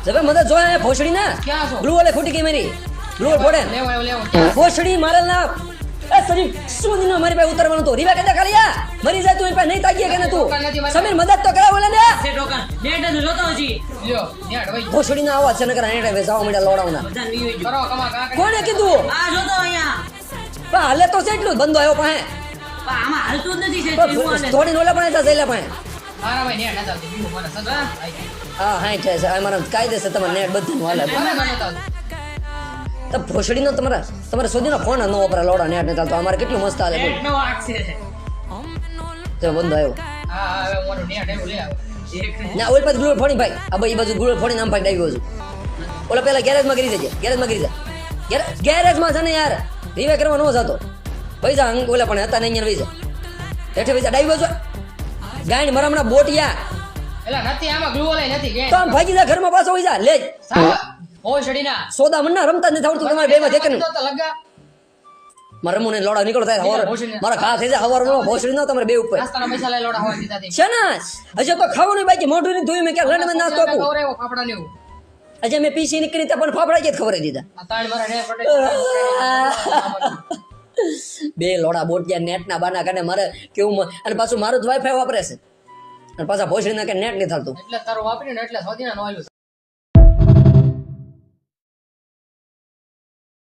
જબે મદદ જોયા ભોસડી ના ક્યાં છો? ગ્લુ વાલે ખોટી ગઈ મારી ગ્લુ ફોડે લેવો ભોસડી મારેલ ના એ સરી શું દિનો મારી પાસે ઉતરવાનું તો રીવા કેતા ખાલિયા મરી જાય તું એની પાસે નહીં તાગીએ કે ને તું સમીર મદદ તો કરાવ ઓલે ને છે ટોકન નેટ જ જોતો હજી લ્યો નેટ ભાઈ ભોસડી ના આવાજ છે નકર આને વે જાવ મીડા લોડાવના બધા વીયો જો કરો કમા કાકા કોણે કીધું આ જોતો અહીંયા પણ હાલે તો છે એટલું બંધો આવ્યો પાસે પણ આમાં હાલતું જ નથી છે પણ થોડી નોલા પણ હતા જઈલા પાસે મારા ભાઈ નેટ નતા આવતી બીજું મને સગા હા હા છે અમારા કાયદેસર તમારે નેટ બધાનું હાલે મને નતા તો ભોસડીનો તમારે સુધીનો ફોન ન વપરા લોડા નેટ ને ચાલતો અમારે કેટલું મસ્ત હાલે બોલ નેટ નો વાક છે તો બંધ આવ્યો હા હવે મોટો નેટ એવું લે આવો ના ઓલ પાસે ગ્લુલ ફોડી ભાઈ આ ભાઈ બાજુ ગ્લુલ ફોડી નામ ભાઈ ડાવ્યો છું ઓલા પેલા ગેરેજમાં કરી દેજે ગેરેજમાં કરી જા ગેરેજમાં છે ને યાર રીવે કરવા નો જતો ભાઈ જા ઓલા પણ હતા ને અહીંયા વઈ જા હેઠે વઈ જા ડાવ્યો છો ગાયણ મરમણા બોટિયા એલા નથી આમાં ગ્લુ વાલા નથી કે તો આમ ભાગી જા ઘરમાં પાછો વઈ જા લે ઓ છડીના સોદા મન્ના રમતા જ નથી આવડતું તમારે બેમાં દેખે ને તો લગા મારા રમુને લોડા નીકળો થાય હવાર મારા ઘા થઈ જાય હવાર નો ભોસડી નો તમારે બે ઉપર નાસ્તાના પૈસા લઈ લોડા હવા દીધા તે છે ને હજુ તો ખાવાનું બાકી મોઢું ની ધોઈ મેં ક્યાં લંડમાં નાસ્તો આપું ગૌરવ ફાફડા ને એવું હજે મેં પીસી નીકળી ત્યાં પણ ફાફડા કે ખબર દીધા આ તાણ મારા નેટ પટે બે લોડા બોટિયા નેટ ના બાના કાને મારે કેવું અને પાછું મારું જ વાઈફાઈ વાપરે છે અને પાછા ભોસડી ના કે નેટ નહીં થતું એટલે તારું વાપર્યું ને એટલે સોદીના નો આલ્યું